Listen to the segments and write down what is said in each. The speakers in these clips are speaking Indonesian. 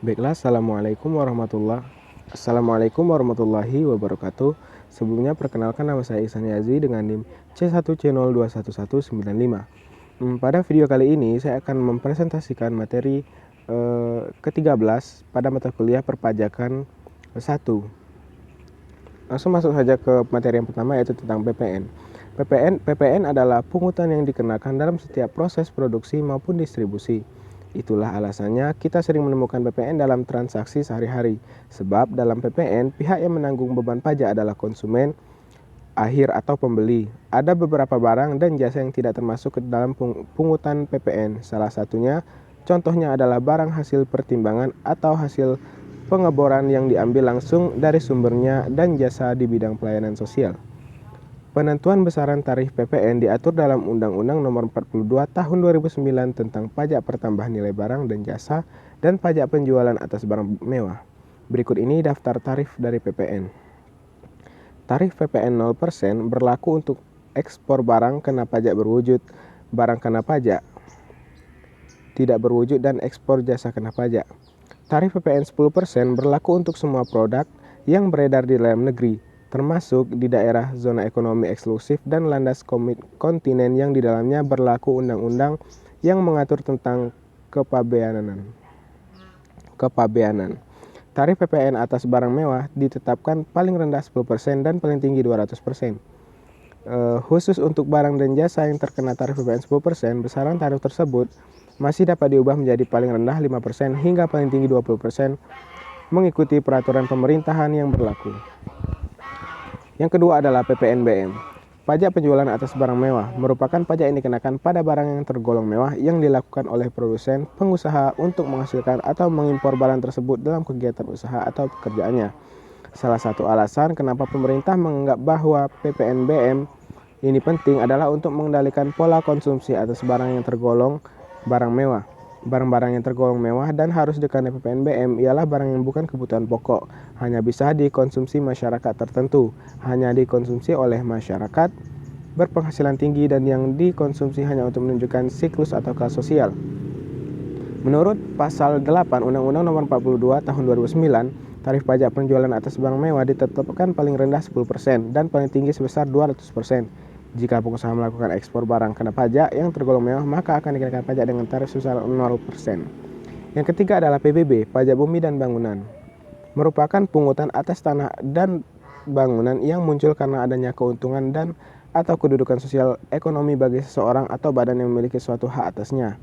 Baiklah, Assalamualaikum warahmatullahi wabarakatuh. Sebelumnya perkenalkan, nama saya Ihsan Yazwi dengan NIM C1C0211195. Pada video kali ini saya akan mempresentasikan materi ke-13 pada mata kuliah perpajakan 1. Langsung masuk saja ke materi yang pertama, yaitu tentang PPN. PPN adalah pungutan yang dikenakan dalam setiap proses produksi maupun distribusi. Itulah alasannya kita sering menemukan PPN dalam transaksi sehari-hari. Sebab dalam PPN, pihak yang menanggung beban pajak adalah konsumen akhir atau pembeli. Ada beberapa barang dan jasa yang tidak termasuk ke dalam pungutan PPN. Salah satunya, contohnya adalah barang hasil pertimbangan atau hasil pengeboran yang diambil langsung dari sumbernya dan jasa di bidang pelayanan sosial. Penentuan besaran tarif PPN diatur dalam Undang-Undang Nomor 42 Tahun 2009 tentang pajak pertambahan nilai barang dan jasa dan pajak penjualan atas barang mewah. Berikut ini daftar tarif dari PPN. Tarif PPN 0% berlaku untuk ekspor barang kena pajak berwujud, barang kena pajak tidak berwujud, dan ekspor jasa kena pajak. Tarif PPN 10% berlaku untuk semua produk yang beredar di dalam negeri, termasuk di daerah zona ekonomi eksklusif dan landas kontinen yang di dalamnya berlaku undang-undang yang mengatur tentang kepabeanan. Tarif PPN atas barang mewah ditetapkan paling rendah 10% dan paling tinggi 200%. Khusus untuk barang dan jasa yang terkena tarif PPN 10%, besaran tarif tersebut masih dapat diubah menjadi paling rendah 5% hingga paling tinggi 20% mengikuti peraturan pemerintahan yang berlaku. Yang kedua adalah PPNBM. Pajak penjualan atas barang mewah merupakan pajak yang dikenakan pada barang yang tergolong mewah yang dilakukan oleh produsen, pengusaha untuk menghasilkan atau mengimpor barang tersebut dalam kegiatan usaha atau pekerjaannya. Salah satu alasan kenapa pemerintah menganggap bahwa PPNBM ini penting adalah untuk mengendalikan pola konsumsi atas barang yang tergolong barang mewah. Barang-barang yang tergolong mewah dan harus dikenakan PPNBM ialah barang yang bukan kebutuhan pokok, hanya bisa dikonsumsi masyarakat tertentu, hanya dikonsumsi oleh masyarakat berpenghasilan tinggi, dan yang dikonsumsi hanya untuk menunjukkan siklus atau kelas sosial. Menurut Pasal 8 Undang-Undang Nomor 42 Tahun 2009, tarif pajak penjualan atas barang mewah ditetapkan paling rendah 10% dan paling tinggi sebesar 200%. Jika pengusaha melakukan ekspor barang kena pajak yang tergolong mewah, maka akan dikenakan pajak dengan tarif sebesar 0%. Yang ketiga adalah PBB, pajak bumi dan bangunan. Merupakan pungutan atas tanah dan bangunan yang muncul karena adanya keuntungan dan atau kedudukan sosial ekonomi bagi seseorang atau badan yang memiliki suatu hak atasnya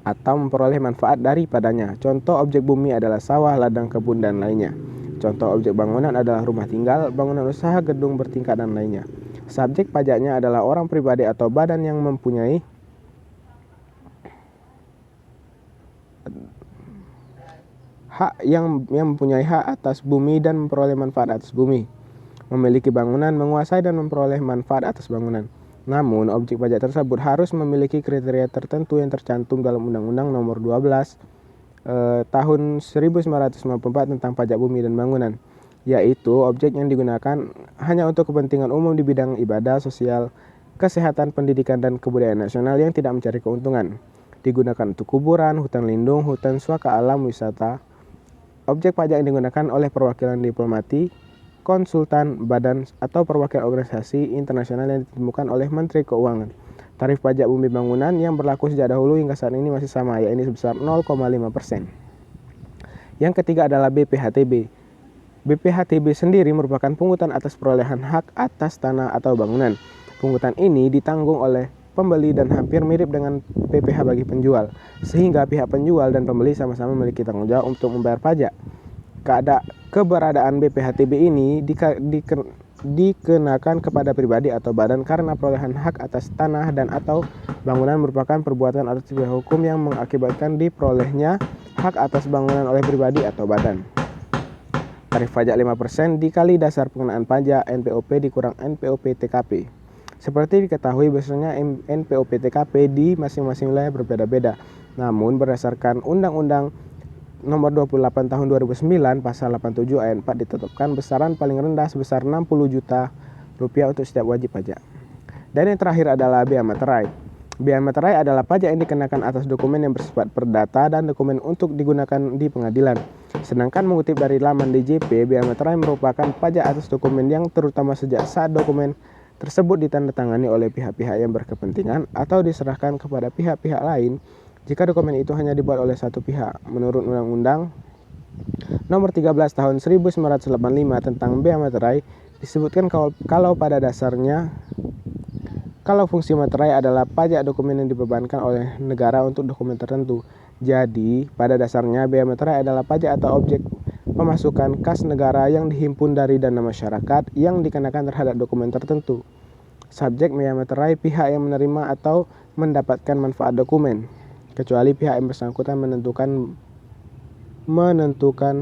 atau memperoleh manfaat daripadanya. Contoh objek bumi adalah sawah, ladang, kebun, dan lainnya. Contoh objek bangunan adalah rumah tinggal, bangunan usaha, gedung bertingkat, dan lainnya. Subjek pajaknya adalah orang pribadi atau badan yang mempunyai hak atas bumi dan memperoleh manfaat atas bumi, memiliki bangunan, menguasai dan memperoleh manfaat atas bangunan. Namun, objek pajak tersebut harus memiliki kriteria tertentu yang tercantum dalam Undang-Undang Nomor 12 Tahun 1994 tentang pajak bumi dan bangunan, yaitu objek yang digunakan hanya untuk kepentingan umum di bidang ibadah, sosial, kesehatan, pendidikan, dan kebudayaan nasional yang tidak mencari keuntungan. Digunakan untuk kuburan, hutan lindung, hutan suaka alam, wisata. Objek pajak yang digunakan oleh perwakilan diplomatik, konsultan, badan, atau perwakilan organisasi internasional yang ditemukan oleh Menteri Keuangan. Tarif pajak bumi bangunan yang berlaku sejak dahulu hingga saat ini masih sama, yaitu sebesar 0,5%. Yang ketiga adalah BPHTB. BPHTB sendiri merupakan pungutan atas perolehan hak atas tanah atau bangunan. Pungutan ini ditanggung oleh pembeli dan hampir mirip dengan PPh bagi penjual, sehingga pihak penjual dan pembeli sama-sama memiliki tanggung jawab untuk membayar pajak. Keberadaan BPHTB ini dikenakan kepada pribadi atau badan karena perolehan hak atas tanah dan atau bangunan merupakan perbuatan atau tindak hukum yang mengakibatkan diperolehnya hak atas bangunan oleh pribadi atau badan. Tarif pajak 5% dikali dasar pengenaan pajak NPOP dikurang NPOP TKP. Seperti diketahui, biasanya NPOP TKP di masing-masing wilayah berbeda-beda. Namun berdasarkan Undang-Undang Nomor 28 Tahun 2009 Pasal 87 Ayat 4 ditetapkan besaran paling rendah sebesar 60 juta rupiah untuk setiap wajib pajak. Dan yang terakhir adalah bea materai. Bea materai adalah pajak yang dikenakan atas dokumen yang bersifat perdata dan dokumen untuk digunakan di pengadilan. Sedangkan mengutip dari laman DJP, bea materai merupakan pajak atas dokumen yang terutama sejak saat dokumen tersebut ditandatangani oleh pihak-pihak yang berkepentingan atau diserahkan kepada pihak-pihak lain jika dokumen itu hanya dibuat oleh satu pihak. Menurut Undang-Undang Nomor 13 Tahun 1985 tentang bea materai, disebutkan kalau fungsi materai adalah pajak dokumen yang dibebankan oleh negara untuk dokumen tertentu. Jadi, pada dasarnya bea materai adalah pajak atau objek pemasukan kas negara yang dihimpun dari dana masyarakat yang dikenakan terhadap dokumen tertentu. Subjek bea materai pihak yang menerima atau mendapatkan manfaat dokumen, kecuali pihak yang bersangkutan menentukan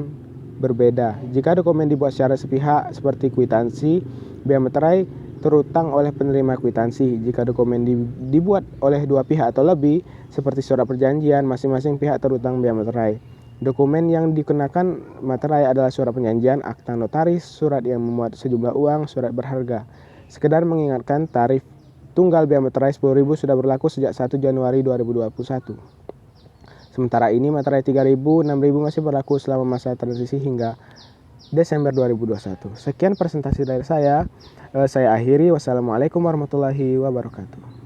berbeda. Jika dokumen dibuat secara sepihak seperti kwitansi, bea materai terutang oleh penerima kwitansi. Jika dokumen dibuat oleh dua pihak atau lebih, seperti surat perjanjian, masing-masing pihak terutang bea materai. Dokumen yang dikenakan materai adalah surat perjanjian, akta notaris, surat yang memuat sejumlah uang, surat berharga. Sekedar mengingatkan, tarif tunggal bea materai 10.000 sudah berlaku sejak 1 Januari 2021. Sementara ini materai 3.000, 6.000 masih berlaku selama masa transisi hingga Desember 2021. Sekian presentasi dari saya akhiri. Wassalamualaikum warahmatullahi wabarakatuh.